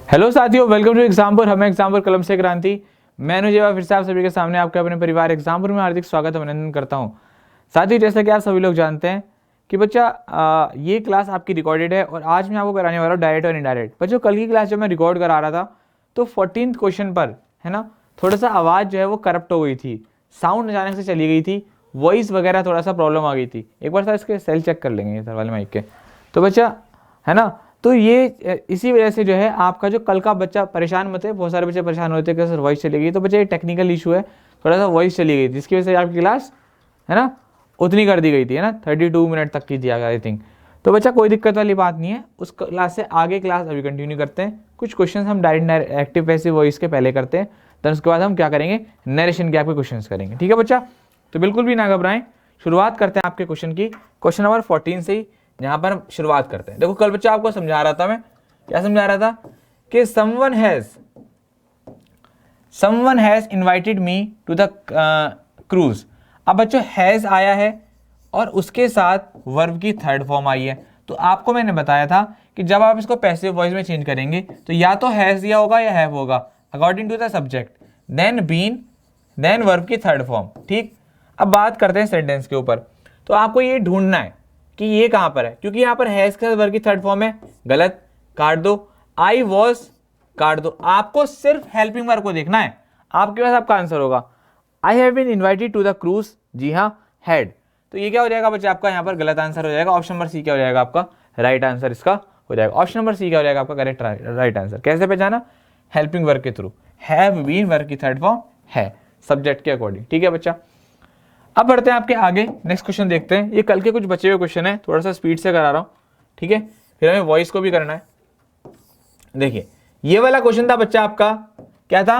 Hello साथियों, welcome to एग्जाम्पुर। हमें एग्जाम्पुर कलम से क्रांति। मैं अनुजय फिर से आप सभी के सामने आपके अपने परिवार एग्जाम्पुर में हार्दिक स्वागत अभिनंदन करता हूं। साथियों, जैसा कि आप सभी लोग जानते हैं कि बच्चा ये क्लास आपकी रिकॉर्डेड है और आज मैं आपको कराने वाला हूँ डायरेक्ट और इनडायरेक्ट। बच्चों, कल की क्लास जब मैं रिकॉर्ड करा रहा था तो 14th क्वेश्चन पर है ना, थोड़ा सा आवाज़ जो है वो करप्ट हो गई थी, साउंड अचानक से चली गई थी, वॉइस वगैरह थोड़ा सा प्रॉब्लम आ गई थी। एक बार सर इसके सेल चेक कर लेंगे सर वाले माइक के। तो बच्चा है ना, तो ये इसी वजह से जो है आपका जो कल का बच्चा परेशान मत है। बहुत सारे बच्चे परेशान होते हैं कि सर वॉइस चली गई। तो बच्चा ये टेक्निकल इशू है, थोड़ा सा वॉइस चली गई थी, जिसकी वजह से आपकी क्लास है ना उतनी कर दी गई थी, है ना 32 मिनट तक की थी आई थिंक। तो बच्चा कोई दिक्कत वाली बात नहीं है, उस क्लास से आगे क्लास अभी कंटिन्यू करते हैं। कुछ क्वेश्चन हम डायरेक्ट एक्टिव पैसिव वॉइस के पहले करते हैं, देन उसके बाद हम क्या करेंगे, नरेशन के आपके क्वेश्चन करेंगे। ठीक है बच्चा, तो बिल्कुल भी ना घबराएं। शुरुआत करते हैं आपके क्वेश्चन की, क्वेश्चन नंबर 14 से ही यहाँ पर हम शुरुआत करते हैं। देखो, कल बच्चा आपको समझा रहा था, मैं क्या समझा रहा था कि someone has invited me to the cruise। अब बच्चों हैज आया है और उसके साथ वर्ब की थर्ड फॉर्म आई है। तो आपको मैंने बताया था कि जब आप इसको पैसिव वॉइस में चेंज करेंगे तो या तो हैज दिया होगा या हैव होगा according to the subject, then been, then verb की थर्ड फॉर्म। ठीक, अब बात करते हैं सेंटेंस के ऊपर। तो आपको ये ढूंढना है कि ये कहां पर है, क्योंकि यहां पर हैज के साथ वर्ब की थर्ड फॉर्म है, गलत, काट दो। आई वॉज, काट दो। आपको सिर्फ हेल्पिंग वर्ब को देखना है, आपके पास आपका आंसर होगा। I have been invited to the cruise, जी हाँ, हैड। तो ये क्या हो जाएगा बच्चे, आपका यहाँ पर गलत आंसर हो जाएगा। ऑप्शन नंबर सी क्या हो जाएगा आपका राइट आंसर इसका हो जाएगा। ऑप्शन नंबर सी क्या हो जाएगा आपका करेक्ट राइट आंसर। कैसे पहचाना, हेल्पिंग वर्ब के थ्रू। हैव बीन वर्ब की थर्ड फॉर्म है सब्जेक्ट के अकॉर्डिंग। ठीक है बच्चा, अब बढ़ते हैं आपके आगे, नेक्स्ट क्वेश्चन देखते हैं। ये कल के कुछ बचे हुए क्वेश्चन है, थोड़ा सा स्पीड से करा रहा हूँ, ठीक है, फिर हमें वॉइस को भी करना है। देखिए, ये वाला क्वेश्चन था बच्चा आपका, क्या था,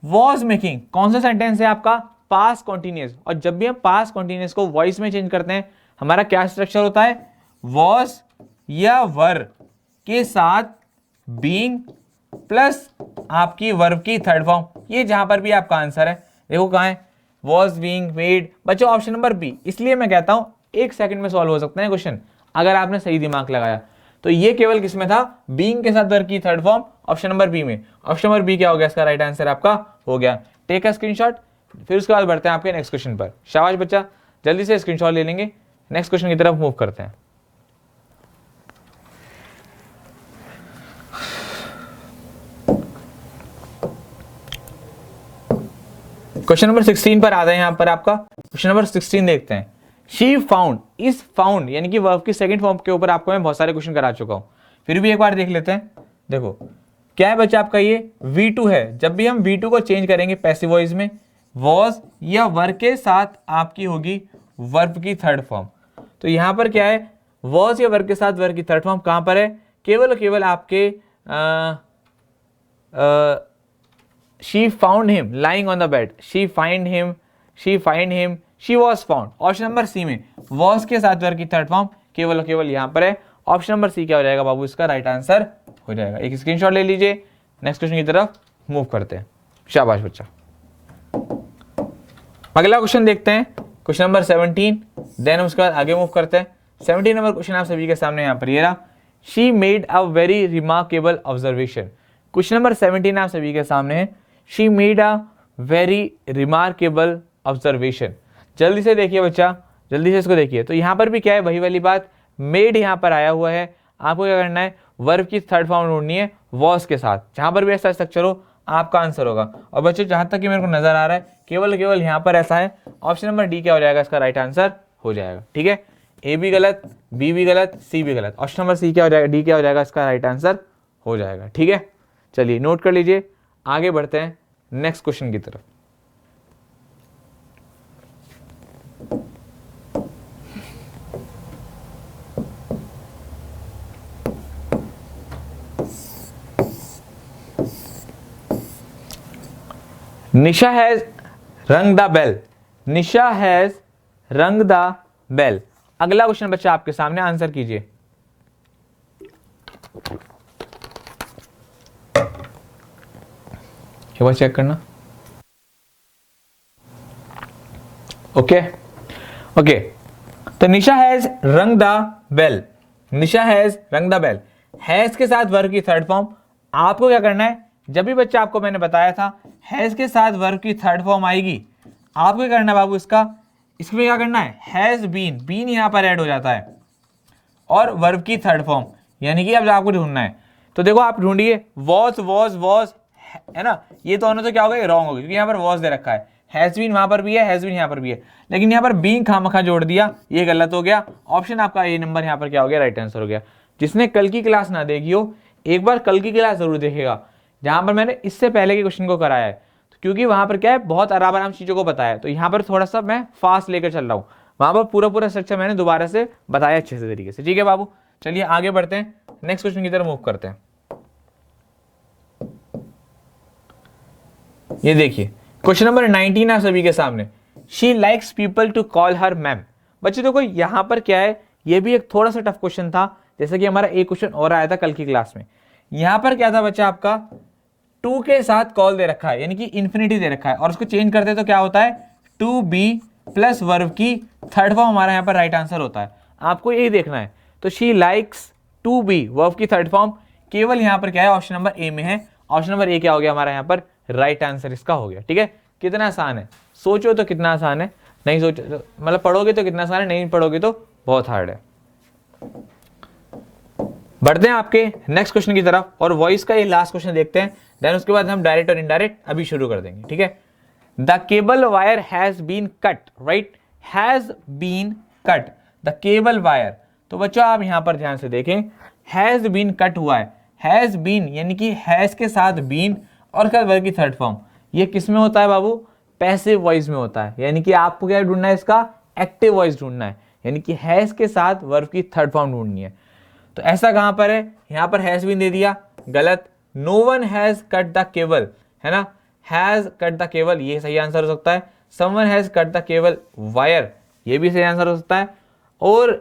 वॉज मेकिंग। कौन सा सेंटेंस है आपका, पास्ट कॉन्टिन्यूअस। और जब भी हम पास्ट कॉन्टिन्यूअस को वॉइस में चेंज करते हैं, हमारा क्या स्ट्रक्चर होता है, वॉज या वर के साथ बीइंग प्लस आपकी वर्ब की थर्ड फॉर्म। ये जहां पर भी आपका आंसर है, देखो कहां है, वॉज बीइंग मेड। बच्चों ऑप्शन नंबर बी, इसलिए मैं कहता हूं 1 सेकंड में सॉल्व हो सकते हैं क्वेश्चन अगर आपने सही दिमाग लगाया। तो ये केवल किसमें था, बीइंग के साथ वर्ब की third form, option number B में। ऑप्शन नंबर बी क्या हो गया, इसका राइट आंसर आपका हो गया। टेक अ स्क्रीनशॉट, फिर उसके बाद बढ़ते हैं आपके नेक्स्ट क्वेश्चन पर। शाबाश बच्चा, जल्दी से स्क्रीनशॉट ले लेंगे, नेक्स्ट क्वेश्चन की तरफ मूव करते हैं। क्वेश्चन नंबर 16 पर आते हैं। यहां पर आपका क्वेश्चन नंबर 16 देखते हैं। शी फाउंड, इस फाउंड यानी कि वर्ब की सेकंड फॉर्म के ऊपर आपको मैं बहुत सारे क्वेश्चन करा चुका हूं, फिर भी एक बार देख लेते हैं। देखो क्या है बच्चा आपका, ये V2 है। जब भी हम V2 को चेंज करेंगे पैसिव वॉइस में, वॉज या वर्ब के साथ आपकी होगी वर्ब की थर्ड फॉर्म। तो यहां पर क्या है, वॉज या वर्ब के साथ वर्ब की थर्ड फॉर्म कहां पर है, केवल केवल आपके she found him lying on the bed, she find him, she was found। Option number C में was के साथ वर्ब की थर्ड फॉर्म केवल केवल यहां पर है। ऑप्शन नंबर सी क्या हो जाएगा बाबू, इसका राइट आंसर हो जाएगा। एक स्क्रीनशॉट ले लीजिए, नेक्स्ट क्वेश्चन की तरफ मूव करते हैं। शाबाश बच्चा, अगला क्वेश्चन देखते हैं, क्वेश्चन नंबर 17, देन उसके बाद आगे मूव करते हैं। 17 नंबर क्वेश्चन आप सभी के सामने यहाँ पर ये रहा, she made a very remarkable observation. Question number 17 आप सभी के सामने है, she made a very remarkable observation. जल्दी से देखिए बच्चा, जल्दी से इसको देखिए। तो यहाँ पर भी क्या है, वही वाली बात, मेड यहाँ पर आया हुआ है, आपको क्या करना है, वर्ब की थर्ड फॉर्म ढूंढनी है वॉज के साथ। जहां पर भी ऐसा स्ट्रक्चर हो आपका आंसर होगा। और बच्चों जहां तक कि मेरे को नजर आ रहा है केवल केवल यहाँ पर ऐसा है, ऑप्शन नंबर डी क्या हो जाएगा, इसका राइट आंसर हो जाएगा। ठीक है, ए भी गलत, बी भी गलत, सी भी गलत, ऑप्शन नंबर सी क्या हो जाएगा, डी क्या हो जाएगा, इसका राइट आंसर हो जाएगा। ठीक है, चलिए नोट कर लीजिए, आगे बढ़ते हैं नेक्स्ट क्वेश्चन की तरफ। निशा हैज रंग द बेल, निशा हैज रंग द बेल। अगला क्वेश्चन बच्चा आपके सामने, आंसर कीजिए। एक बार चेक करना। ओके ओके, तो निशा हैज रंग द बेल, निशा हैज रंग द बेल। हैज के साथ वर्ब की थर्ड फॉर्म आपको क्या करना है, जब भी बच्चा आपको मैंने बताया था हैज के साथ वर्ब की थर्ड फॉर्म आएगी, आपको क्या करना है बाबू, इसमें क्या करना है, हैज बीन, बीन यहां पर ऐड हो जाता है और वर्ब की थर्ड फॉर्म, यानी कि अब आपको ढूंढना है। तो देखो आप ढूंढिए, वॉज है ना, ये दोनों तो क्या हो गए, रॉन्ग हो गए, क्योंकि यहाँ पर वॉज दे रखा है, हैज बीन वहां पर भी है, हैज बीन यहाँ पर भी है, लेकिन यहाँ पर बीन खामखा जोड़ दिया, ये गलत हो गया। ऑप्शन आपका ए नंबर यहाँ पर क्या हो गया, राइट आंसर हो गया। जिसने कल की क्लास ना देखी हो, एक बार कल की क्लास जरूर देखेगा, जहां पर मैंने इससे पहले के क्वेश्चन को कराया है, तो क्योंकि वहां पर क्या है, बहुत आराम चीजों को बताया है, तो यहाँ पर थोड़ा सा मैं फास्ट लेकर चल रहा हूँ, वहां पर पूरा स्ट्रक्चर मैंने दोबारा से बताया अच्छे से तरीके से। ठीक है बाबू, चलिए आगे बढ़ते हैं, नेक्स्ट क्वेश्चन की तरफ मूव करते हैं। ये देखिए क्वेश्चन नंबर 19 आप सभी के सामने, she likes people to call her ma'am. बच्चे देखो यहाँ पर क्या है, ये भी एक थोड़ा सा टफ क्वेश्चन था, जैसे कि हमारा एक क्वेश्चन और आया था कल की क्लास में। यहाँ पर क्या था बच्चा, आपका टू के साथ कॉल दे रखा है, यानी कि इन्फिनिटी दे रखा है, और उसको चेंज करते तो क्या होता है, टू बी प्लस वर्ब की थर्ड फॉर्म हमारा यहाँ पर राइट आंसर होता है। आपको यही देखना है। तो she likes to be, verb की थर्ड फॉर्म केवल यहाँ पर क्या है, ऑप्शन नंबर ए में है। ऑप्शन नंबर ए क्या हो गया हमारा यहाँ पर, राइट आंसर इसका हो गया। ठीक है, कितना आसान है, सोचो तो कितना आसान है, नहीं सोचो तो, मतलब पढ़ोगे तो कितना आसान है, नहीं पढ़ोगे तो बहुत हार्ड है। बढ़ते हैं आपके नेक्स्ट क्वेश्चन की तरफ, और वॉइस का ये लास्ट क्वेश्चन देखते हैं, देन उसके बाद हम डायरेक्ट और इनडायरेक्ट अभी शुरू कर देंगे। ठीक है, the cable wire has been cut, right, has been cut, the cable wire. तो बच्चों आप यहां पर ध्यान से देखें, हैज बीन कट हुआ है, हैज बीन यानी कि हैज के साथ बीन और उसके बाद वर्ब की थर्ड फॉर्म, ये किस में होता है बाबू, पैसिव वॉइस में होता है, यानी कि आपको क्या ढूंढना है, इसका एक्टिव वॉइस ढूंढना है, यानी कि हैज के साथ वर्ब की थर्ड फॉर्म ढूंढनी है। तो ऐसा कहां पर है, यहां पर हैज बीन दे दिया, गलत, no one has cut the cable, है ना, हैज कट द केबल ये सही आंसर हो सकता है, someone has cut the cable wire ये भी सही आंसर हो सकता है, और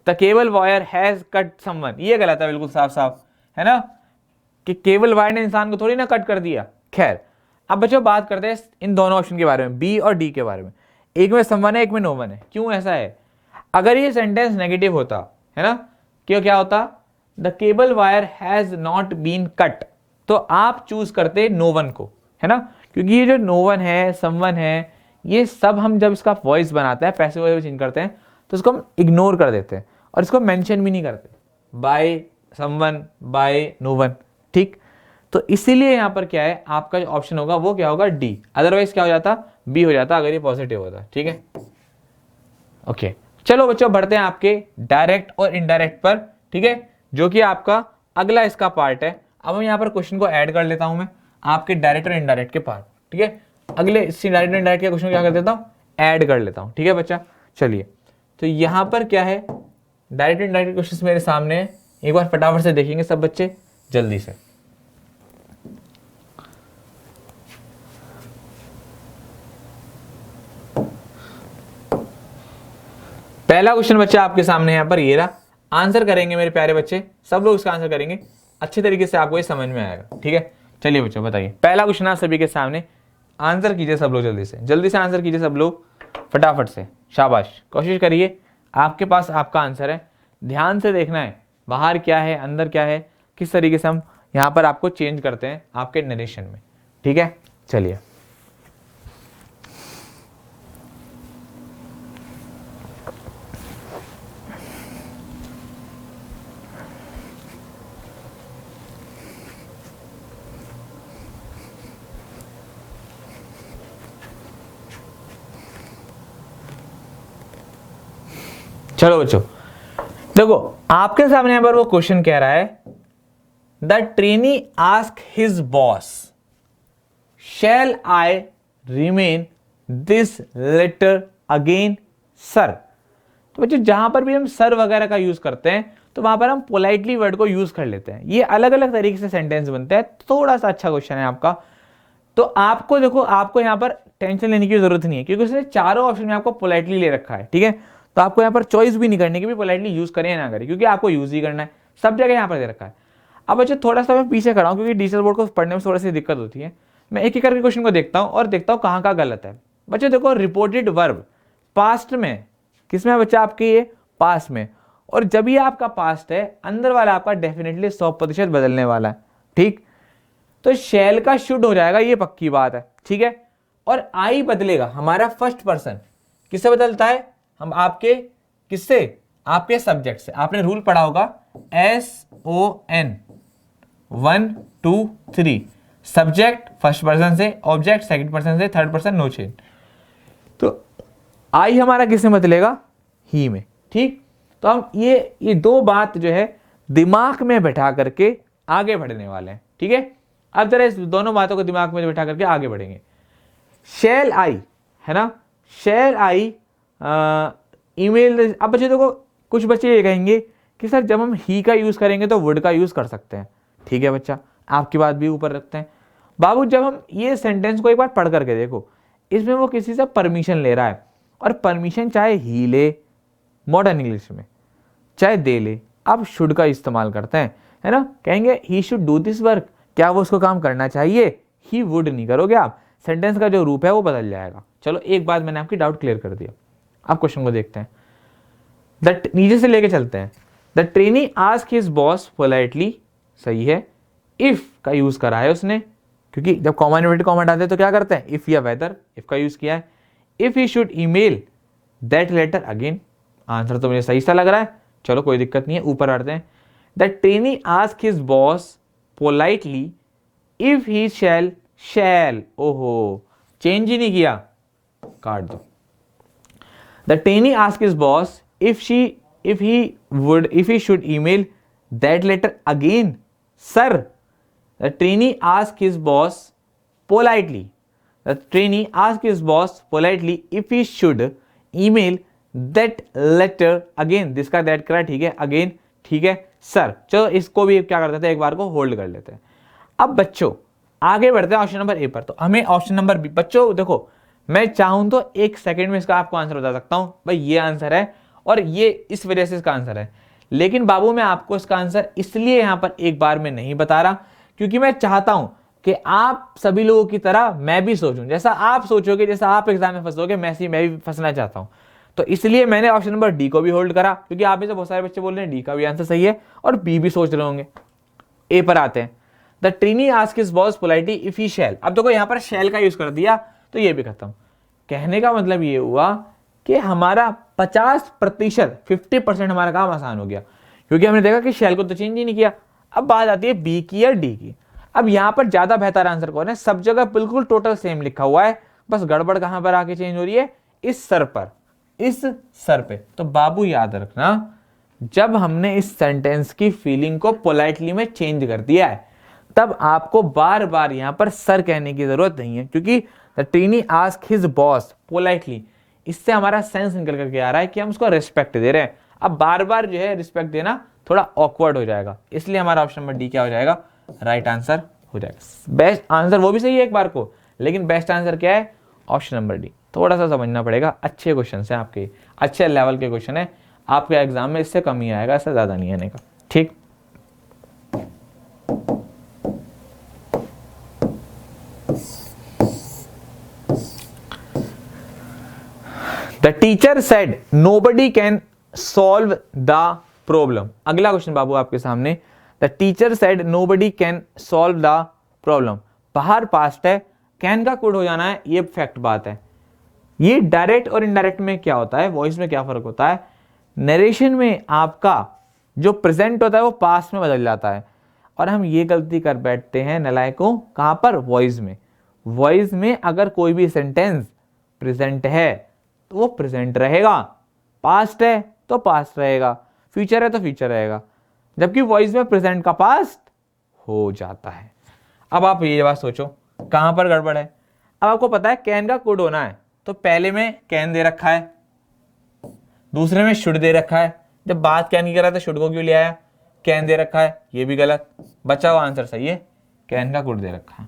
the cable wire has cut someone ये गलत है, बिल्कुल साफ साफ है ना, कि केबल वायर ने इंसान को थोड़ी ना कट कर दिया। खैर, अब बच्चों बात करते हैं इन दोनों ऑप्शन के बारे में, बी और डी के बारे में। एक में समवन है, एक में नो वन है। क्यों ऐसा है, अगर ये सेंटेंस नेगेटिव होता है ना, क्यों क्या होता, the cable wire has not been cut, तो आप चूज करते नो वन को, है ना, क्योंकि ये जो नो वन है, समवन है, ये सब हम जब इसका वॉइस बनाते हैं, पैसिव वॉइस चेंज करते हैं, तो इसको हम इग्नोर कर देते हैं और इसको मेंशन भी नहीं करते, by someone, by no one. ठीक, तो इसीलिए यहां पर क्या है, आपका जो ऑप्शन होगा वो क्या होगा, डी, अदरवाइज क्या हो जाता, बी हो जाता अगर ये पॉजिटिव होता। ठीक है, ओके, चलो बच्चों बढ़ते हैं आपके डायरेक्ट और इनडायरेक्ट पर। ठीक है, जो कि आपका अगला इसका पार्ट है। अब हम यहाँ पर क्वेश्चन को ऐड कर लेता हूं मैं आपके डायरेक्ट और इनडायरेक्ट के पार्ट। ठीक है, अगले इसी डायरेक्ट और इनडायरेक्ट के क्वेश्चन को क्या कर देता हूं, ऐड कर लेता हूं। ठीक है बच्चा, चलिए, तो यहां पर क्या है, डायरेक्ट और इनडायरेक्ट क्वेश्चन मेरे सामने है, एक बार फटाफट से देखेंगे सब बच्चे जल्दी से। पहला क्वेश्चन बच्चा आपके सामने यहाँ पर ये रहा, आंसर करेंगे मेरे प्यारे बच्चे, सब लोग इसका आंसर करेंगे, अच्छे तरीके से आपको ये समझ में आएगा। ठीक है, चलिए बच्चों बताइए, पहला क्वेश्चन आप सभी के सामने, आंसर कीजिए सब लोग, जल्दी से आंसर कीजिए सब लोग फटाफट से, शाबाश, कोशिश करिए, आपके पास आपका आंसर है, ध्यान से देखना है बाहर क्या है अंदर क्या है, किस तरीके से हम यहाँ पर आपको चेंज करते हैं आपके नरेशन में। ठीक है, चलिए, चलो बच्चों देखो, आपके सामने यहाँ पर वो क्वेश्चन कह रहा है, the trainee ask his boss, shall I remain this letter again sir. तो बच्चों जहां पर भी हम सर वगैरह का यूज करते हैं तो वहां पर हम पोलाइटली वर्ड को यूज कर लेते हैं, ये अलग अलग तरीके से सेंटेंस बनते हैं। थोड़ा सा अच्छा क्वेश्चन है आपका, तो आपको देखो, आपको यहाँ पर टेंशन लेने की जरूरत नहीं है, क्योंकि उसने चारों ऑप्शन में आपको पोलाइटली ले रखा है। ठीक है, तो आपको यहाँ पर चॉइस भी नहीं करनी कि भी पोलाइटली यूज करें या ना करें, क्योंकि आपको यूज ही करना है, सब जगह यहाँ पर दे रखा है। अब बच्चे थोड़ा सा मैं पीछे खड़ा हूँ, क्योंकि डिजिटल बोर्ड को पढ़ने में थोड़ी सी दिक्कत होती है, मैं एक एक करके क्वेश्चन को देखता हूँ और देखता हूँ कहाँ गलत है। बच्चे देखो, रिपोर्टेड वर्ब पास्ट में, किसमें बच्चा आपके ये पास्ट में, और जब ये आपका पास्ट है, अंदर वाला आपका डेफिनेटली 100% बदलने वाला है। ठीक, तो शैल का शुड हो जाएगा, ये पक्की बात है, ठीक है। और आई बदलेगा हमारा फर्स्ट पर्सन, किससे बदलता है, हम आपके किससे, आपके सब्जेक्ट से। आपने रूल पढ़ा होगा SON 1 2 3, सब्जेक्ट फर्स्ट पर्सन से, ऑब्जेक्ट सेकंड पर्सन से, थर्ड पर्सन नो चेंज। तो आई हमारा किससे बदलेगा, ही में, ठीक। तो हम ये दो बात जो है दिमाग में बैठा करके आगे बढ़ने वाले हैं, ठीक है। अब जरा इस दोनों बातों को दिमाग में बैठा करके आगे बढ़ेंगे। शैल आई है ना, शैल आई ईमेल। अब बच्चे देखो, कुछ बच्चे ये कहेंगे कि सर जब हम ही का यूज करेंगे तो वुड का यूज कर सकते हैं, ठीक है बच्चा, आपकी बात भी ऊपर रखते हैं। बाबू जब हम ये सेंटेंस को एक बार पढ़ करके देखो, इसमें वो किसी से परमिशन ले रहा है, और परमिशन चाहे ही ले मॉडर्न इंग्लिश में, चाहे दे ले, आप शुड का इस्तेमाल करते हैं, है ना। कहेंगे he should do this work, क्या वो उसको काम करना चाहिए, ही वुड नहीं करोगे आप, सेंटेंस का जो रूप है वो बदल जाएगा। चलो एक बात मैंने आपकी डाउट क्लियर कर दिया। अब क्वेश्चन को देखते हैं, नीचे से लेके चलते हैं। The trainee ask his boss politely, सही है, इफ का यूज करा है उसने, क्योंकि जब कॉमा इन्वर्टेड कॉमा डालते हैं तो क्या करते हैं, इफ या वेदर, इफ का यूज किया है। If he should email that letter again, answer तो मुझे सही सा लग रहा है, चलो कोई दिक्कत नहीं है, ऊपर आते हैं। The trainee ask his boss politely if he shall, ओहो चेंज ही नहीं किया, काट दो। The trainee ask his boss if he should email that letter again, sir, the trainee asked his boss politely if he should email that letter again, जिसका that करा, ठीक है, again, ठीक है सर। चलो इसको भी क्या कर देते हैं, एक बार को होल्ड कर लेते हैं। अब बच्चों आगे बढ़ते हैं ऑप्शन नंबर ए पर। तो हमें ऑप्शन नंबर बी, बच्चों देखो मैं चाहूं तो एक सेकंड में इसका आपको आंसर बता सकता हूं, भाई ये आंसर है और ये इस वजह से इसका आंसर है, लेकिन बाबू मैं आपको इसका आंसर इसलिए यहां पर एक बार में नहीं बता रहा क्योंकि मैं चाहता हूं कि आप सभी लोगों की तरह मैं भी सोचूं, जैसा आप सोचोगे, जैसा आप एग्जाम में फंसोगे, मैं भी फंसना चाहता हूं। तो इसलिए मैंने ऑप्शन नंबर डी को भी होल्ड करा, क्योंकि आप में से बहुत सारे बच्चे बोल रहे हैं डी का भी आंसर सही है और बी भी सोच रहे होंगे। ए पर आते हैं। The trainee ask his boss politely if he shall. अब देखो यहां पर शैल का यूज कर दिया तो ये भी खत्म। कहने का मतलब ये हुआ कि हमारा 50%, 50% हमारा काम आसान हो गया, क्योंकि हमने देखा कि शैल को तो चेंज ही नहीं किया। अब बात आती है बी की या डी की। अब यहां पर ज्यादा बेहतर आंसर कौन है, सब जगह बिल्कुल टोटल सेम लिखा हुआ है, बस गड़बड़ कहां पर आके चेंज हो रही है, इस सर पर, इस सर पे। तो बाबू याद रखना, जब हमने इस सेंटेंस की फीलिंग को पोलाइटली में चेंज कर दिया है, तब आपको बार बार यहां पर सर कहने की जरूरत नहीं है, क्योंकि the trainee ask his boss politely, इससे हमारा सेंस निकल करके आ रहा है कि हम उसको रिस्पेक्ट दे रहे हैं। अब बार बार जो है रिस्पेक्ट देना थोड़ा ऑकवर्ड हो जाएगा, इसलिए हमारा ऑप्शन नंबर डी क्या हो जाएगा, राइट आंसर हो जाएगा। बेस्ट आंसर वो भी सही है एक बार को, लेकिन बेस्ट आंसर क्या है, ऑप्शन नंबर डी। थोड़ा सा समझना पड़ेगा, अच्छे क्वेश्चन है आपके, अच्छे लेवल के क्वेश्चन है आपके एग्जाम में, इससे कम ही आएगा, इससे ज्यादा नहीं आने का, ठीक। The teacher said nobody can solve the problem. अगला क्वेश्चन बाबू आपके सामने। The teacher said nobody can solve the problem. बाहर पास्ट है, कैन का कुड हो जाना है, ये फैक्ट बात है। ये डायरेक्ट और इनडायरेक्ट में क्या होता है, वॉइस में क्या फर्क होता है, नरेशन में आपका जो प्रेजेंट होता है वो पास्ट में बदल जाता है, और हम ये गलती कर बैठते हैं नलायकों, कहां पर, वॉइस में। वॉइस में अगर कोई भी सेंटेंस प्रेजेंट है तो वो प्रेजेंट रहेगा, पास्ट है तो पास्ट रहेगा, फ्यूचर है तो फ्यूचर रहेगा, जबकि वॉइस में प्रेजेंट का पास्ट हो जाता है। अब आप ये बात सोचो कहां पर गड़बड़ है। अब आपको पता है कैन का कुड होना है, तो पहले में कैन दे रखा है, दूसरे में शुड दे रखा है, जब बात कैन की कर रहा था शुड को क्यों ले आया, कैन दे रखा है, ये भी गलत, बचा हुआ आंसर सही है, कैन का कुड दे रखा है।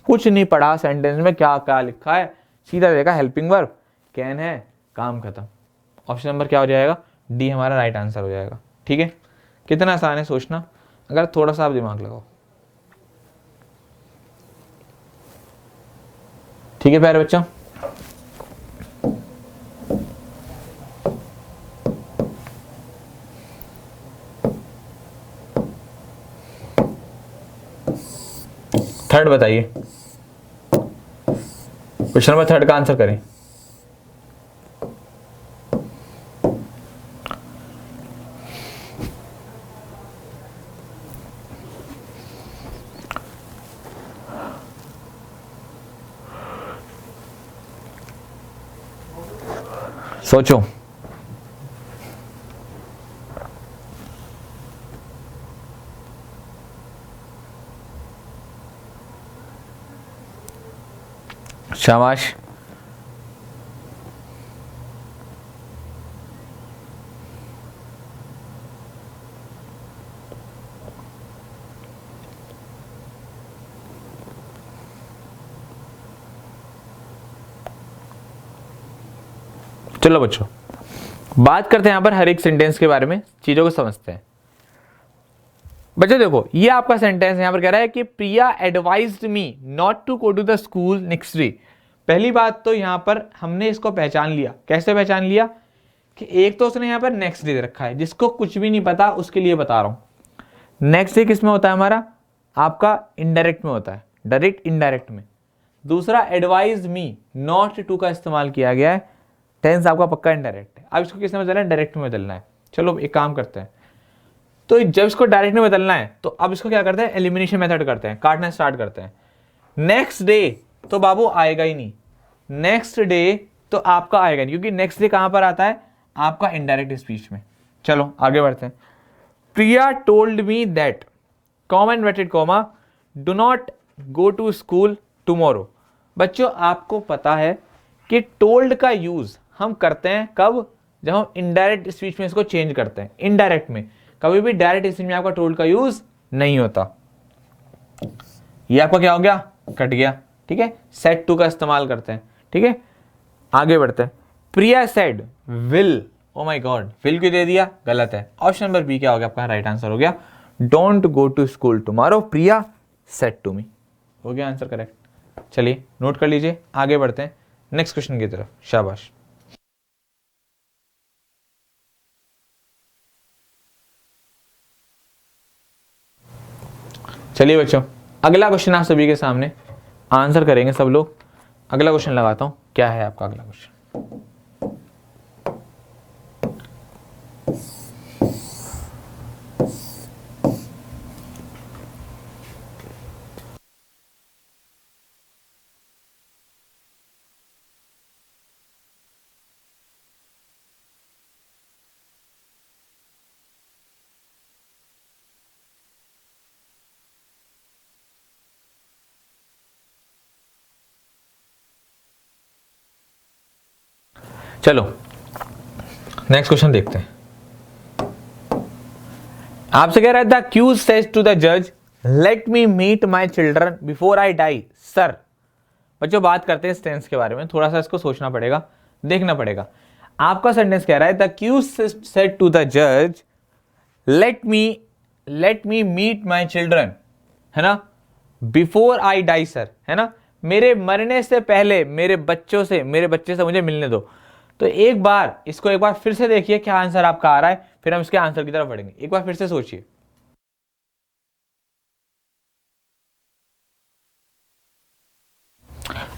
कुछ नहीं पढ़ा सेंटेंस में क्या क्या लिखा है, सीधा देखा हेल्पिंग वर्ब, कैन है, काम खत्म। ऑप्शन नंबर क्या हो जाएगा, डी हमारा राइट आंसर हो जाएगा, ठीक है। कितना आसान है सोचना, अगर थोड़ा सा आप दिमाग लगाओ, ठीक है प्यारे बच्चों। थर्ड बताइए, क्वेश्चन नंबर थर्ड का आंसर करें। सोचो। शाबाश। चलो बच्चों, बात करते हैं यहां पर हर एक सेंटेंस के बारे में, चीजों को समझते हैं। बच्चों देखो, ये आपका सेंटेंस यहां पर कह रहा है कि Priya advised me not to go to the school next day. पहली बात तो यहां पर हमने इसको पहचान लिया। कैसे पहचान लिया? कि एक तो उसने यहां पर नेक्स्ट डे रखा है, जिसको कुछ भी नहीं पता उसके लिए बता रहा हूं। नेक्स्ट डे किस में होता है हमारा? आपका इनडायरेक्ट में होता है, डायरेक्ट इनडायरेक्ट में। दूसरा, एडवाइज मी, नॉट टू का इस्तेमाल किया गया है, टेंस आपका पक्का इनडायरेक्ट है। अब इसको किस में बदलना है? डायरेक्ट में बदलना है। चलो एक काम करते हैं, तो जब इसको डायरेक्ट में बदलना है तो अब इसको क्या करते हैं? एलिमिनेशन मेथड करते हैं, काटना स्टार्ट करते हैं। नेक्स्ट डे तो बाबू आएगा ही नहीं, नेक्स्ट डे तो आपका आएगा नहीं, क्योंकि नेक्स्ट डे कहां पर आता है? आपका इनडायरेक्ट स्पीच में। चलो आगे बढ़ते हैं। Priya told me that, comma inverted comma, do not go to school tomorrow. बच्चों आपको पता है कि टोल्ड का यूज हम करते हैं कब? जब हम इनडायरेक्ट स्पीच में इसको चेंज करते हैं, इनडायरेक्ट में। कभी भी डायरेक्ट स्पीच में आपका टोल्ड का यूज नहीं होता। ये आपका क्या हो गया? कट गया। ठीक है, सेड टू का इस्तेमाल करते हैं। ठीक है, आगे बढ़ते हैं। Priya said will, oh my God, will क्यों दे दिया? गलत है। ऑप्शन नंबर बी क्या हो गया आपका? राइट आंसर हो गया, don't go to school tomorrow, Priya said to me. हो गया आंसर करेक्ट। चलिए नोट कर लीजिए, आगे बढ़ते हैं नेक्स्ट क्वेश्चन की तरफ। शाबाश। चलिए बच्चों, अगला क्वेश्चन आप सभी के सामने, आंसर करेंगे सब लोग। अगला क्वेश्चन लगाता हूं, क्या है आपका अगला क्वेश्चन? चलो नेक्स्ट क्वेश्चन देखते हैं। आपसे कह रहा है, the accused says to the जज, let me meet my children before I die. Sir बच्चों बात करते हैं इस टेंस के बारे में, थोड़ा सा इसको सोचना पड़ेगा, देखना पड़ेगा। आपका सेंटेंस कह रहा है, the accused said to the जज, let me meet my children, है ना, बिफोर आई डाई सर, है ना, मेरे मरने से पहले मेरे बच्चे से मुझे मिलने दो। तो एक बार इसको एक बार फिर से देखिए क्या आंसर आपका आ रहा है, फिर हम इसके आंसर की तरफ बढ़ेंगे। एक बार फिर से सोचिए।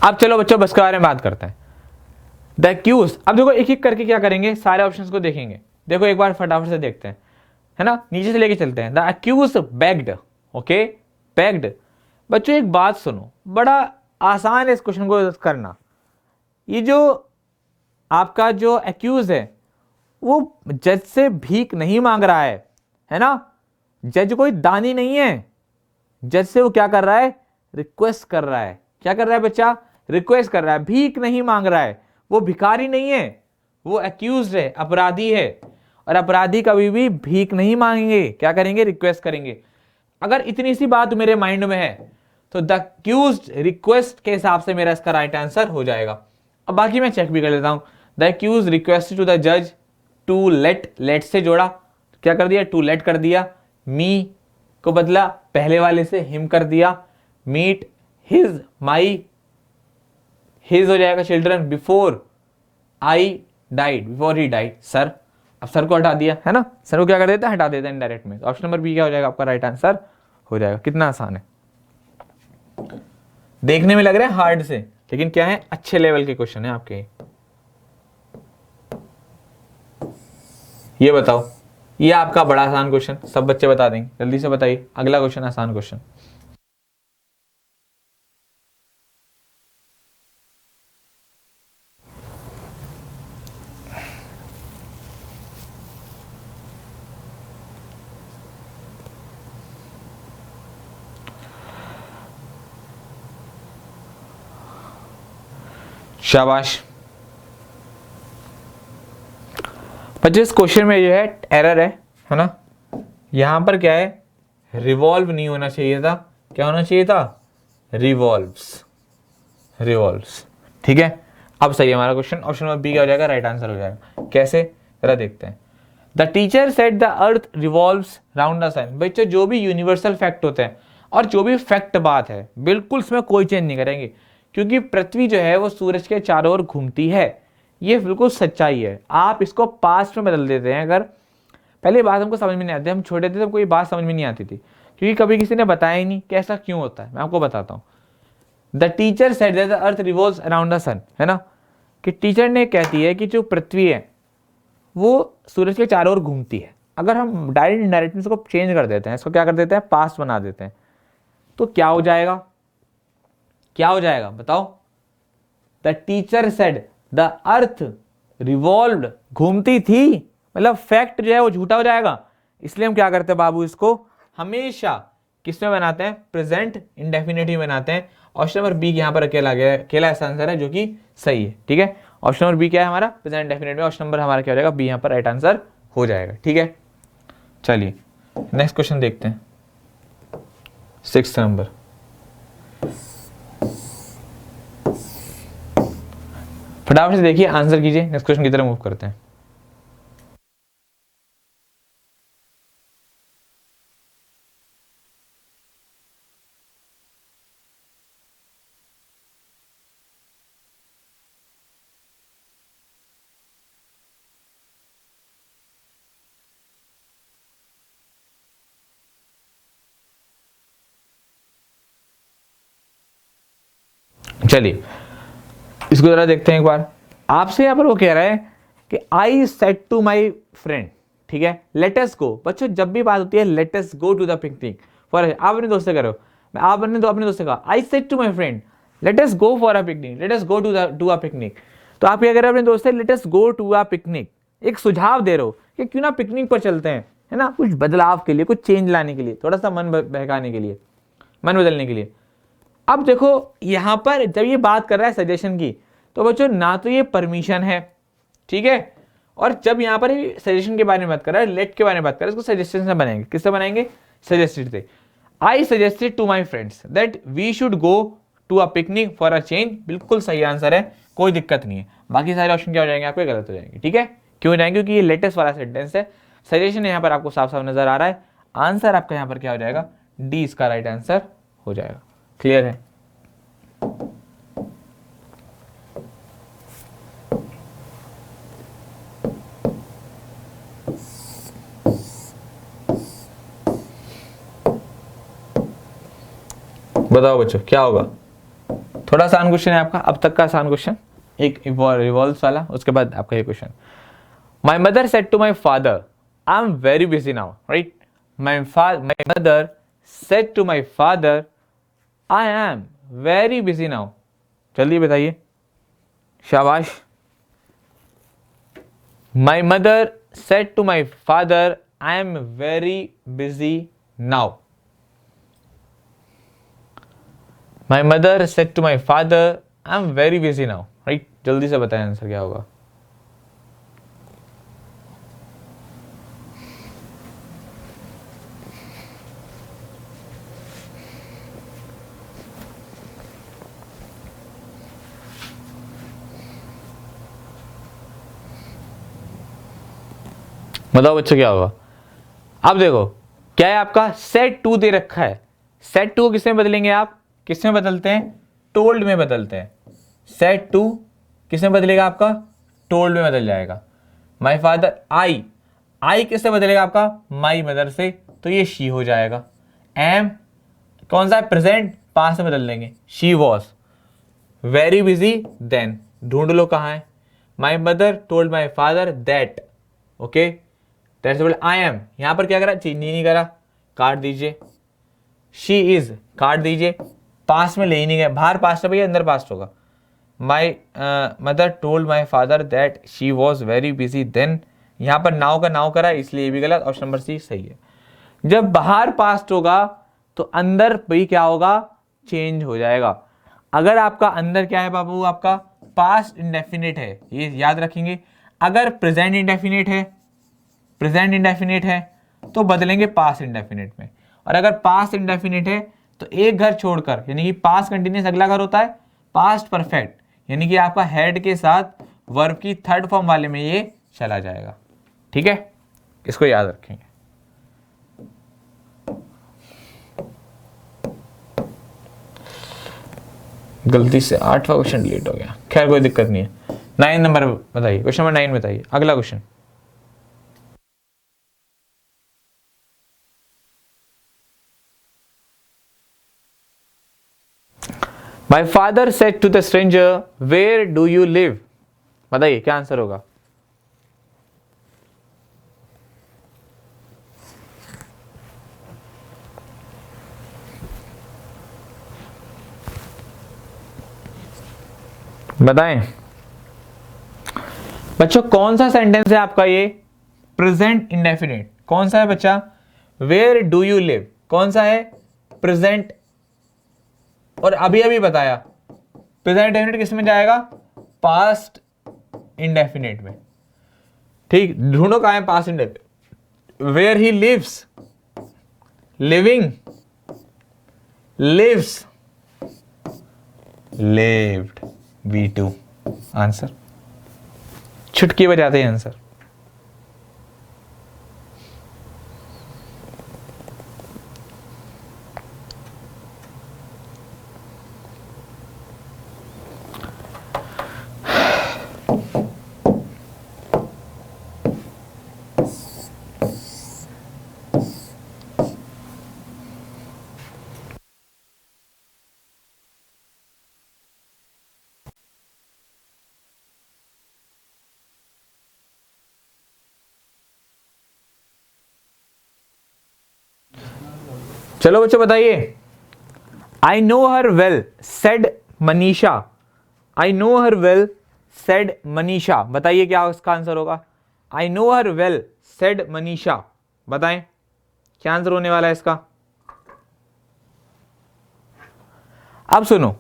अब चलो बच्चों बस के बारे में बात करते हैं। द एक्यूज, अब देखो एक एक करके क्या करेंगे, सारे ऑप्शंस को देखेंगे। देखो एक बार फटाफट से देखते हैं, है ना, नीचे से लेके चलते हैं। The accused begged, okay, begged. बच्चों एक बात सुनो, बड़ा आसान है इस क्वेश्चन को करना। ये जो आपका जो एक्यूज है वो जज से भीख नहीं मांग रहा है ना, जज कोई दानी नहीं है। जज से वो क्या कर रहा है? रिक्वेस्ट कर रहा है। क्या कर रहा है बच्चा? रिक्वेस्ट कर रहा है, भीख नहीं मांग रहा है। वो भिखारी नहीं है, वो एक्यूज है, अपराधी है। और अपराधी कभी भी भीख नहीं मांगेंगे, क्या करेंगे? रिक्वेस्ट करेंगे। अगर इतनी सी बात मेरे माइंड में है तो द एक्यूज्ड रिक्वेस्ट के हिसाब से मेरा इसका राइट आंसर हो जाएगा। अब बाकी मैं चेक भी कर लेता हूं। The accused request to the जज टू लेट से जोड़ा, क्या कर दिया? टू लेट कर दिया। मी को बदला पहले वाले से, हिम कर दिया। मीट हिज, माई, हिज हो जाएगा children, before I died, before he died sir. अब सर को हटा दिया, है ना, सर को क्या कर देता है? हटा देता है इनडायरेक्ट में। ऑप्शन नंबर बी क्या हो जाएगा आपका राइट आंसर हो जाएगा। कितना आसान है। देखने में लग रहा है हार्ड से, लेकिन क्या है, अच्छे लेवल के क्वेश्चन है आपके। ये बताओ, ये आपका बड़ा आसान क्वेश्चन, सब बच्चे बता देंगे, जल्दी से बताइए। अगला क्वेश्चन आसान क्वेश्चन। शाबाश। पर जिस क्वेश्चन में ये है एरर है ना, यहां पर क्या है, रिवॉल्व नहीं होना चाहिए था, क्या होना चाहिए था, रिवॉल्व्स, रिवॉल्व्स। ठीक है, अब सही है हमारा क्वेश्चन। ऑप्शन नंबर बी क्या हो जाएगा, राइट आंसर हो जाएगा। कैसे, जरा देखते हैं। The teacher said the earth revolves round the sun. बच्चों जो भी यूनिवर्सल फैक्ट होते हैं और जो भी फैक्ट बात है, बिल्कुल इसमें कोई चेंज नहीं करेंगे, क्योंकि पृथ्वी जो है वो सूरज के चारों ओर घूमती है, ये बिल्कुल सच्चाई है। आप इसको पास्ट में बदल देते हैं। अगर पहले बात हमको समझ में नहीं आती, हम छोटे थे तो कोई बात समझ में नहीं आती थी, क्योंकि कभी किसी ने बताया ही नहीं कि ऐसा क्यों होता है। मैं आपको बताता हूँ। The teacher said that the earth revolves around the sun, है ना, कि टीचर ने कहती है कि जो पृथ्वी है वो सूरज के चारों ओर घूमती है। अगर हम डायरेक्ट इनडायरेक्टली इसको चेंज कर देते हैं, इसको क्या कर देते हैं, पास्ट बना देते हैं, तो क्या हो जाएगा, क्या हो जाएगा बताओ। The teacher said the earth revolved, घूमती थी, मतलब फैक्ट जो है वो झूठा हो जाएगा। इसलिए हम क्या करते हैं बाबू, इसको हमेशा किसमें बनाते हैं, प्रेजेंट इंडेफिनिटिव बनाते हैं। ऑप्शन नंबर बी यहाँ पर अकेला गया, अकेला ऐसा आंसर है जो कि सही है। ठीक है, ऑप्शन नंबर बी क्या है हमारा, प्रेजेंट इंडेफिनिट में। ऑप्शन नंबर हमारा क्या हो जाएगा, बी यहाँ पर राइट आंसर हो जाएगा। ठीक है, चलिए नेक्स्ट क्वेश्चन देखते हैं, 6 नंबर। फटाफट से देखिए, आंसर कीजिए, नेक्स्ट क्वेश्चन की तरफ मूव करते हैं। चलिए इसको जरा देखते हैं एक बार। आपसे यहाँ पर वो कह रहा है कि I said to my friend, ठीक है, लेट अस गो। बच्चों जब भी बात होती है let us go to the picnic, for आप अपने दोस्त से करो, मैं आप अपने दोस्त से कहा I said to my friend let us go for a picnic, let us go to a picnic. तो आप क्या कह रहे हो अपने दोस्त से, let us go to a picnic, एक सुझाव दे रहे हो कि क्यों ना पिकनिक पर चलते हैं, है ना, कुछ बदलाव के लिए, कुछ चेंज लाने के लिए, थोड़ा सा मन बहकाने के लिए, मन बदलने के लिए। अब देखो यहां पर जब ये बात कर रहा है सजेशन की, तो बच्चों ना तो ये परमिशन है, ठीक है, और जब यहां पर सजेशन के बारे में बात कर रहा है, लेट के बारे में बात कर रहा है, इसको सजेशन से बनाएंगे, किससे बनाएंगे, सजेस्टेड से। I suggested to my friends that we should go to a picnic for a change, बिल्कुल सही आंसर है, कोई दिक्कत नहीं है। बाकी सारे ऑप्शन क्या हो जाएंगे आपके, गलत हो जाएंगे। ठीक है, क्यों हो जाएंगे, क्योंकि ये लेटेस्ट वाला सेंटेंस है। सजेशन यहाँ पर आपको साफ साफ नजर आ रहा है। आंसर आपका यहाँ पर क्या हो जाएगा, डी इसका राइट आंसर हो जाएगा। क्लियर है, बताओ बच्चों क्या होगा। थोड़ा आसान क्वेश्चन है आपका, अब तक का आसान क्वेश्चन, एक रिवॉल्व वाला, उसके बाद आपका ये question. My mother said to my father I am very busy now, right, my mother said to my father I am very busy now, जल्दी बताइए, शाबाश। My mother said to my father I am very busy now, my mother said to my father I am very busy now, right, जल्दी से बताएं answer क्या होगा। बताओ बच्चों क्या होगा। अब देखो क्या है आपका, सेट टू दे रखा है, सेट टू किसमें बदलेंगे आप, किसमें बदलते हैं, टोल्ड में बदलते हैं। सेट टू किसमें बदलेगा आपका, टोल्ड में बदल जाएगा। माई फादर, आई किससे बदलेगा आपका, माई मदर से, तो ये शी हो जाएगा। एम कौन सा है, प्रेजेंट, पास्ट में बदल देंगे, she was very busy then, ढूंढ लो कहाँ है, my mother told my father that, okay that's बोले आई एम, यहाँ पर क्या करा, चेंज नहीं करा, काट दीजिए, शी इज काट दीजिए, पास्ट में ले ही नहीं गए, बाहर पास्ट है भैया, अंदर पास्ट होगा, my mother told my father that she was very busy then, यहाँ पर नाउ का नाउ करा इसलिए भी गलत, ऑप्शन नंबर सी सही है। जब बाहर पास्ट होगा तो अंदर भी क्या होगा, चेंज हो जाएगा। अगर आपका अंदर क्या है बाबू, आपका पास्ट इंडेफिनिट है, ये याद रखेंगे। अगर प्रेजेंट इंडेफिनिट है, प्रेजेंट इंडेफिनिट है तो बदलेंगे पास्ट इंडेफिनिट में, और अगर पास्ट इंडेफिनिट है तो एक घर छोड़कर, यानी कि पास्ट कंटिन्यूस अगला घर होता है पास्ट परफेक्ट, यानी कि आपका हेड के साथ वर्ब की थर्ड फॉर्म वाले में ये चला जाएगा। ठीक है, इसको याद रखेंगे। गलती से 8वां क्वेश्चन डिलीट हो गया, खैर कोई दिक्कत नहीं है। 9 नंबर बताइए, क्वेश्चन नंबर 9 बताइए, अगला question. My father said to the stranger where do you live, बताइए क्या आंसर होगा। बताएं बच्चों, कौन सा सेंटेंस है आपका ये, प्रेजेंट इंडेफिनिट, कौन सा है बच्चा, वेयर डू यू लिव कौन सा है, प्रेजेंट, और अभी अभी बताया प्रेजेंट इंडेफिनिट किस में जाएगा, पास्ट इंडेफिनिट में। ठीक, ढूंढो कहां है past indefinite, where he lives, living, lives, lived, V2 answer, छुटकी बजाते हैं आंसर। चलो बच्चों बताइए, I know her well said Manisha, I know her well said Manisha, बताइए क्या उसका आंसर होगा। I know her well said Manisha, बताएं क्या आंसर होने वाला है इसका। अब सुनो,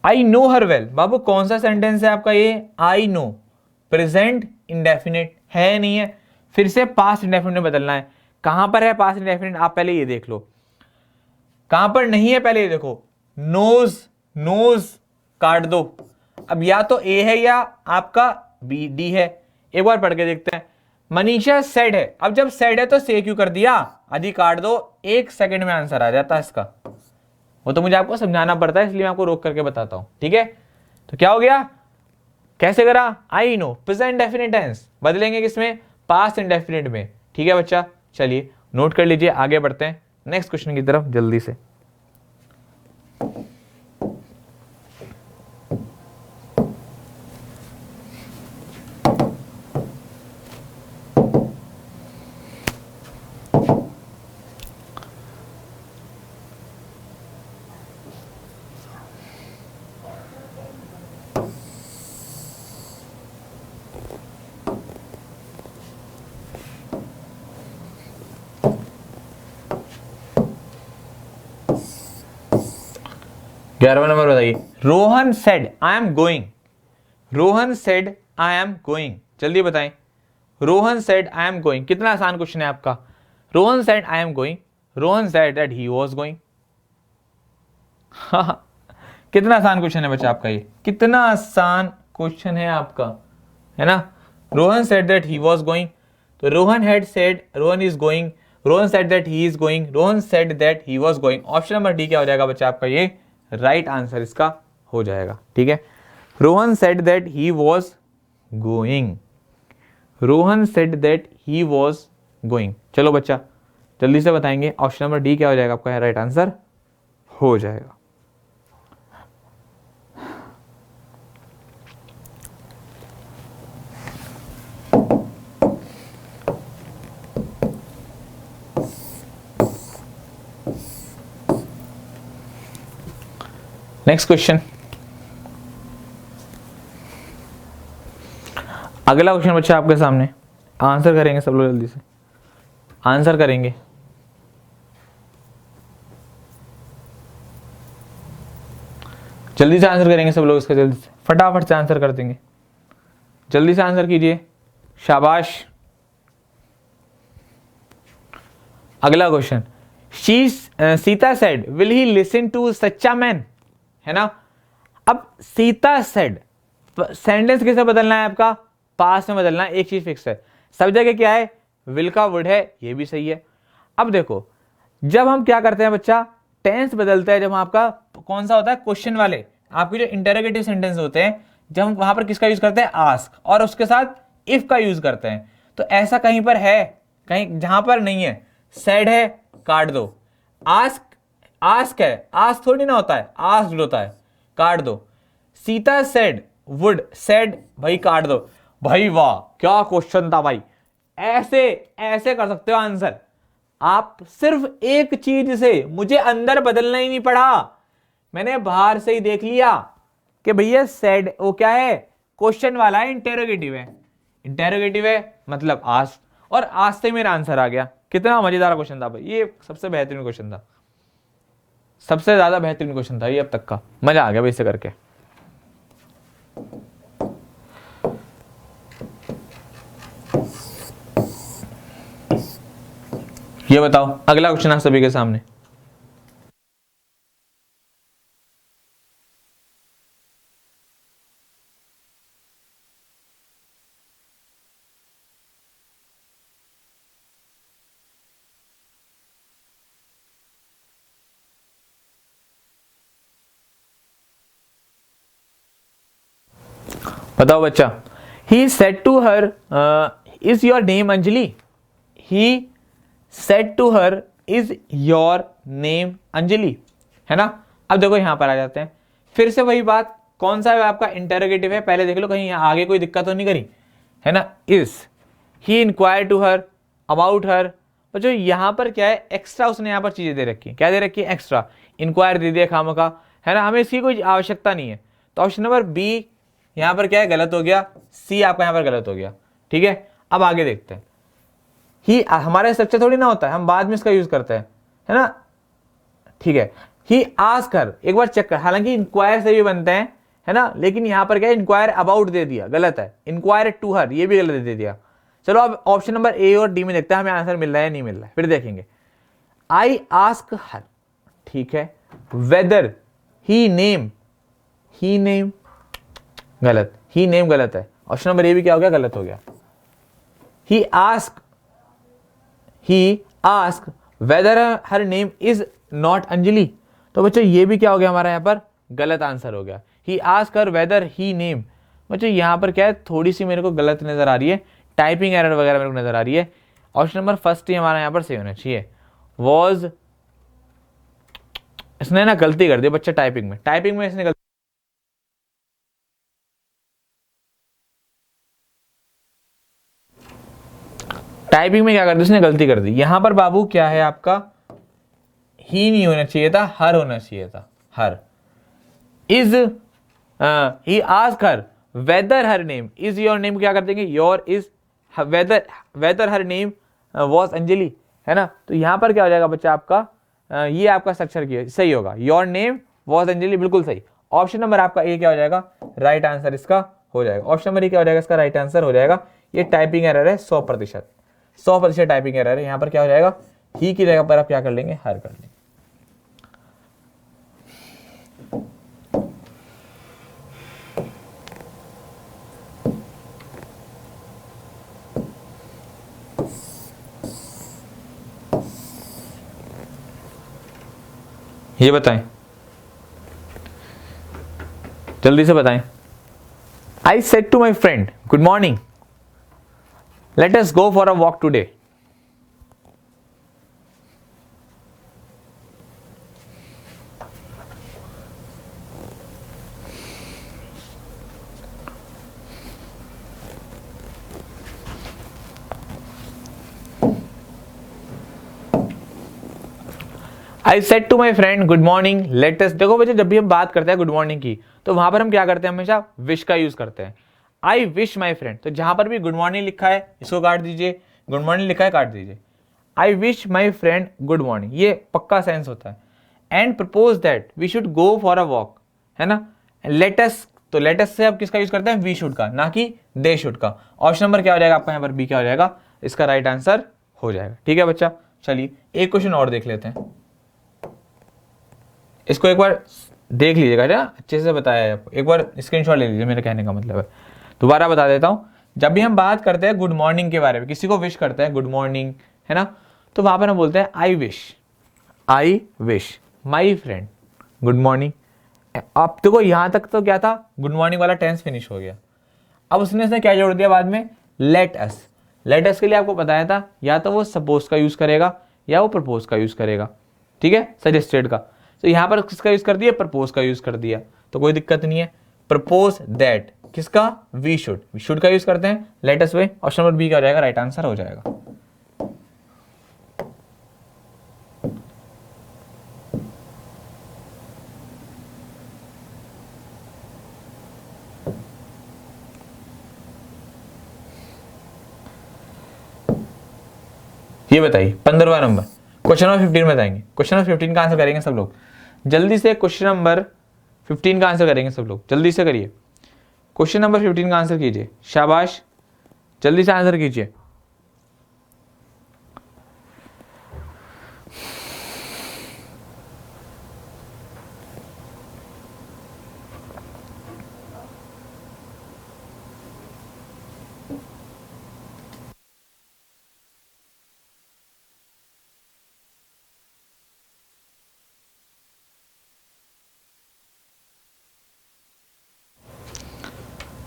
आई नो हर वेल, बाबू कौन सा सेंटेंस है आपका ये, आई नो, प्रेजेंट इंडेफिनिट है नहीं है, फिर से पास्ट इंडेफिनिट में बदलना है। कहां पर है पास्ट इंडेफिनिट, आप पहले ये देख लो, कहां पर नहीं है पहले ये देखो, नोज, नोज काट दो, अब या तो ए है या आपका बी डी है, एक बार पढ़ के देखते हैं। मनीषा सेड है, अब जब सेड है तो से क्यों कर दिया, आदि काट दो, 1 सेकंड में आंसर आ जाता है इसका, वो तो मुझे आपको समझाना पड़ता है इसलिए मैं आपको रोक करके बताता हूं। ठीक है, तो क्या हो गया, कैसे करा, I know present definite tense, बदलेंगे किसमें, पास्ट इंडेफिनिट में। ठीक है बच्चा, चलिए नोट कर लीजिए, आगे बढ़ते हैं नेक्स्ट क्वेश्चन की तरफ जल्दी से। ग्यारहवां नंबर बताइए, Rohan said I am going, Rohan said I am going, जल्दी बताएं, Rohan said I am going, कितना आसान क्वेश्चन है आपका, Rohan said I am going, Rohan said that he was going, कितना आसान क्वेश्चन है बच्चा आपका ये, कितना आसान क्वेश्चन है आपका, है ना। Rohan said that he was going, तो Rohan had said Rohan is going, Rohan said that he is going, Rohan said that he was going, option number D क्या हो जाएगा बच्चा आपका, ये राइट आंसर इसका हो जाएगा। ठीक है, Rohan said that he was going, Rohan said that he was going. चलो बच्चा जल्दी से बताएंगे, ऑप्शन नंबर डी क्या हो जाएगा आपका राइट आंसर हो जाएगा। नेक्स्ट क्वेश्चन, अगला क्वेश्चन बच्चा आपके सामने, आंसर करेंगे सब लोग, जल्दी से आंसर करेंगे। जल्दी से आंसर करेंगे सब लोग इसका, जल्दी से फटाफट से आंसर कर देंगे, जल्दी से आंसर कीजिए, शाबाश। अगला question, Sita said will he listen to such a man, है ना। अब सीता सेड, सेंटेंस कैसे बदलना है आपका, पास में बदलना है, एक चीज फिक्स है, सब जगह क्या है, विल का वुड है, ये भी सही है। अब देखो जब हम क्या करते हैं बच्चा, टेंस बदलते हैं, जब आपका कौन सा होता है, क्वेश्चन वाले आपके जो इंटरोगेटिव सेंटेंस होते हैं, जब हम वहां पर किसका यूज करते हैं, आस्क, और उसके साथ इफ का यूज करते हैं। तो ऐसा कहीं पर है, कहीं जहां पर नहीं है, सेड है काट दो, आस्क, आस्क है, आस्क थोड़ी ना होता है, आस्क्ड होता है, काट दो। सीता सेड वुड, सेड भाई काट दो। भाई वाह क्या क्वेश्चन था भाई, ऐसे ऐसे कर सकते हो आंसर आप, सिर्फ एक चीज से, मुझे अंदर बदलना ही नहीं पड़ा, मैंने बाहर से ही देख लिया कि भैया सेड वो क्या है, क्वेश्चन वाला है, इंटेरोगेटिव है, इंटेरोगेटिव है मतलब आस्क, और आज से मेरा आंसर आ गया। कितना मजेदार क्वेश्चन था भाई, ये सबसे बेहतरीन क्वेश्चन था, सबसे ज्यादा बेहतरीन क्वेश्चन था ये अब तक का, मजा आ गया भाई इसे करके। ये बताओ अगला क्वेश्चन आप सभी के सामने, बताओ बच्चा। He said to her, is your name Anjali, he said to her is your name Anjali, है ना। अब देखो यहां पर आ जाते हैं, फिर से वही बात, कौन सा है आपका इंटरोगेटिव है, पहले देख लो कहीं आगे कोई दिक्कत तो नहीं करी, है ना। Is he inquire to her about her, और जो यहां पर क्या है, एक्स्ट्रा उसने यहां पर चीजें दे रखी, क्या दे रखी है, एक्स्ट्रा, इंक्वायर दे दिया खामखा, है ना, हमें इसकी कोई आवश्यकता नहीं है। तो ऑप्शन नंबर बी यहां पर क्या है, गलत हो गया, सी आपका यहां पर गलत हो गया, ठीक है। अब आगे देखते हैं, ही हमारे स्ट्रक्चर थोड़ी ना होता है, हम बाद में इसका यूज करते हैं, है ना, ठीक है। ही आस्क हर, एक बार चेक कर, हालांकि इंक्वायर से भी बनते हैं, है ना, लेकिन यहां पर क्या है, इंक्वायर अबाउट दे दिया, गलत है, इंक्वायर टू हर ये भी गलत दे दिया। चलो अब ऑप्शन नंबर ए और डी में देखते हैं हमें आंसर मिल रहा है नहीं मिल रहा है, फिर देखेंगे। आई आस्क हर, ठीक है, weather he name, he name गलत, ही नेम गलत है, ऑप्शन नंबर ए भी क्या हो गया, गलत हो गया। He ask whether her name is not Anjali, तो बच्चों ये भी क्या हो गया हमारा यहां पर, गलत आंसर हो गया। He ask her whether he name, बच्चों यहां पर क्या है, थोड़ी सी मेरे को गलत नजर आ रही है, टाइपिंग एरर वगैरह मेरे को नजर आ रही है। ऑप्शन नंबर फर्स्ट ही हमारा यहां पर सही होना चाहिए, वॉज, इसने ना गलती कर दी बच्चा टाइपिंग में, टाइपिंग में इसने गलती, टाइपिंग में क्या कर दी उसने, गलती कर दी। यहां पर बाबू क्या है आपका, ही नहीं होना चाहिए था, हर होना चाहिए था, her. Is he ask her whether her name is your name, क्या कर देंगे, your is, whether her name was Anjali, है ना। तो यहां पर क्या हो जाएगा बच्चा आपका, ये आपका स्ट्रक्चर सही होगा, योर नेम वॉज अंजलि, बिल्कुल सही। ऑप्शन नंबर आपका ए क्या हो जाएगा, राइट आंसर इसका हो जाएगा, ऑप्शन नंबर ए क्या हो जाएगा, इसका राइट आंसर हो जाएगा। ये टाइपिंग एरर है 100%, 100% टाइपिंग एरर है, यहां पर क्या हो जाएगा, ही की जगह पर आप क्या कर लेंगे, हर कर लेंगे। ये बताएं, जल्दी से बताएं। I said to my friend good morning, let us go for a walk today. I said to my friend good morning latest. देखो बच्चे, जब भी हम बात करते हैं गुड मॉर्निंग की तो वहां पर हम क्या करते हैं, हमेशा विश का यूज करते हैं। आई विश माई फ्रेंड, तो जहां पर भी गुड मॉर्निंग लिखा है इसको काट दीजिए, गुड मॉर्निंग लिखा है काट दीजिए। I wish my friend good morning, ये पक्का सेंस होता है। And propose that we should go for a walk, है ना। लेटेस्ट, तो लेटेस्ट से अब किसका यूज करते हैं, वी शुड का, ना कि दे शुड का। ऑप्शन नंबर क्या हो जाएगा आपका यहाँ पर, बी क्या हो जाएगा, इसका राइट आंसर हो जाएगा। ठीक है बच्चा, चलिए एक क्वेश्चन और देख लेते हैं, इसको एक बार देख लीजिएगा, क्या अच्छे से बताया है आपको, एक बार स्क्रीनशॉट ले लीजिए, मेरे कहने का मतलब है। दोबारा बता देता हूं, जब भी हम बात करते हैं गुड मॉर्निंग के बारे में, किसी को विश करते हैं गुड मॉर्निंग, है ना, तो वहां पर हम बोलते हैं आई wish my friend good morning. अब देखो यहां तक तो क्या था, गुड मॉर्निंग वाला टेंस फिनिश हो गया। अब उसने क्या जोड़ दिया बाद में, लेट अस। लेट अस के लिए आपको बताया था या तो वो सपोज का यूज करेगा या वो प्रपोज का यूज करेगा, ठीक है, सजेस्टेड का। तो यहां पर किसका यूज कर दिया, प्रपोज का यूज कर दिया, तो कोई दिक्कत नहीं है। प्रपोज दैट किसका, वी शुड का यूज करते हैं, लेट अस वे। ऑप्शन नंबर बी का हो जाएगा, राइट आंसर हो जाएगा। ये बताइए 15वां नंबर, क्वेश्चन नंबर 15 में बताएंगे। क्वेश्चन नंबर 15 का आंसर करेंगे सब लोग जल्दी से। क्वेश्चन नंबर 15 का आंसर करेंगे सब लोग, जल्दी से करिए। क्वेश्चन नंबर 15 का आंसर कीजिए, शाबाश, जल्दी से आंसर कीजिए।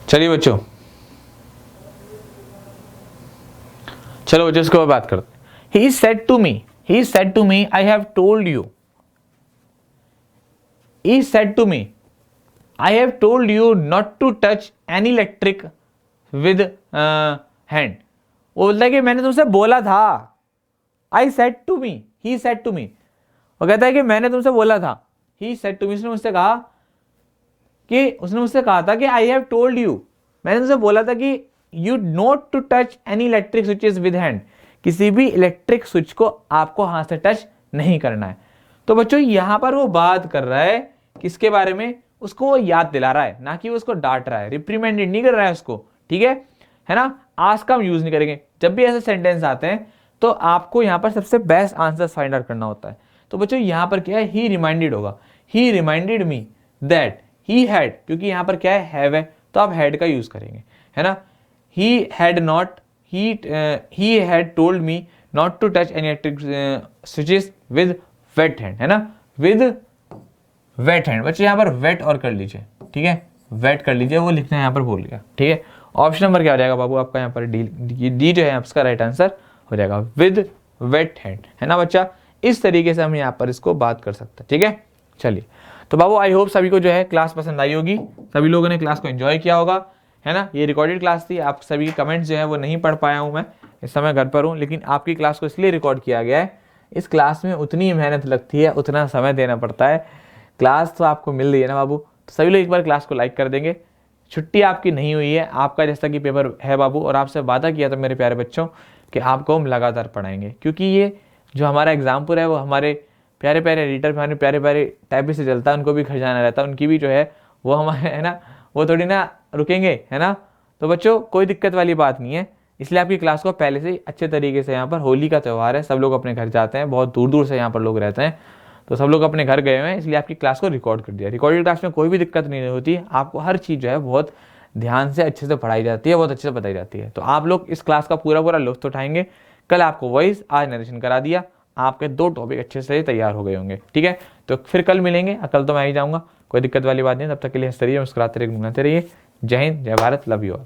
चलिए बच्चों, चलो बच्चों इसके बाद बात करते हैं। He said to me, I have told you. He said to me, I have told you not to touch any electric with hand. वो बोलता है कि मैंने तुमसे बोला था। I said to me, he said to me. वो कहता है कि मैंने तुमसे बोला था। He said to me, उसने मुझसे कहा था कि आई हैव टोल्ड यू, मैंने तुमसे बोला था कि you not to touch any electric switches with hand, किसी भी इलेक्ट्रिक स्विच को आपको हाथ से टच नहीं करना है। तो बच्चों यहां पर वो बात कर रहा है किसके बारे में, उसको वो याद दिला रहा है, ना कि उसको डांट रहा है, रिप्रीमेंडेड नहीं कर रहा है उसको, ठीक है ना। आज का हम यूज नहीं करेंगे। जब भी ऐसे सेंटेंस आते हैं तो आपको यहां पर सबसे बेस्ट आंसर फाइंड आउट करना होता है। तो बच्चों यहां पर क्या है, ही रिमाइंडेड होगा, he reminded me that he had, क्योंकि यहां पर क्या है, हैव है, तो आप हैड का यूज करेंगे, है ना। He had told me not to touch any electric switches with wet hand, है ना, विद वेट हैंड। बच्चे यहां पर वेट और कर लीजिए, ठीक है, वेट कर लीजिए, वो लिखना यहां पर भूल गया, ठीक है। ऑप्शन नंबर क्या हो जाएगा बाबू आपका यहाँ पर, डी जो है आपका राइट आंसर हो जाएगा, विद वेट हैंड, है ना बच्चा। इस तरीके से हम यहाँ पर इसको बात कर सकते हैं, ठीक है। चलिए तो बाबू आई होप सभी को जो है क्लास पसंद आई होगी, सभी लोगों ने क्लास को एंजॉय किया होगा, है ना। ये रिकॉर्डेड क्लास थी, आप सभी के कमेंट्स जो है वो नहीं पढ़ पाया हूँ मैं, इस समय घर पर हूँ, लेकिन आपकी क्लास को इसलिए रिकॉर्ड किया गया है। इस क्लास में उतनी मेहनत लगती है, उतना समय देना पड़ता है, क्लास तो आपको मिल रही है ना बाबू। तो सभी लोग एक बार क्लास को लाइक कर देंगे। छुट्टी आपकी नहीं हुई है, आपका जैसा कि पेपर है बाबू, और आपसे वादा किया था मेरे प्यारे बच्चों कि आपको हम लगातार पढ़ाएंगे, क्योंकि ये जो हमारा एग्जाम पूरा है वो हमारे प्यारे प्यारे एडिटर, हमारे प्यारे प्यारे टाइपिस्ट से चलता है, उनको भी घर जाना रहता है, उनकी भी जो है वो हमारे, है ना, वो थोड़ी ना रुकेंगे, है ना। तो बच्चों कोई दिक्कत वाली बात नहीं है, इसलिए आपकी क्लास को पहले से ही अच्छे तरीके से, यहाँ पर होली का त्यौहार है, सब लोग अपने घर जाते हैं, बहुत दूर दूर से यहाँ पर लोग रहते हैं, तो सब लोग अपने घर गए हुए हैं, इसलिए आपकी क्लास को रिकॉर्ड कर दिया। रिकॉर्डेड क्लास में कोई भी दिक्कत नहीं होती, आपको हर चीज़ जो है बहुत ध्यान से अच्छे से पढ़ाई जाती है, बहुत अच्छे से बताई जाती है। तो आप लोग इस क्लास का पूरा पूरा लुत्फ उठाएंगे। कल आपको वॉइस, आज नरेशन करा दिया, आपके 2 टॉपिक अच्छे से तैयार हो गए होंगे, ठीक है। तो फिर कल मिलेंगे, कल तो मैं ही जाऊँगा, कोई दिक्कत वाली बात नहीं। तब तक के लिए हंसते रहिए, मुस्कुराते रहिए, घूमते रहिए। जय हिंद, जय भारत, लव यू ऑल।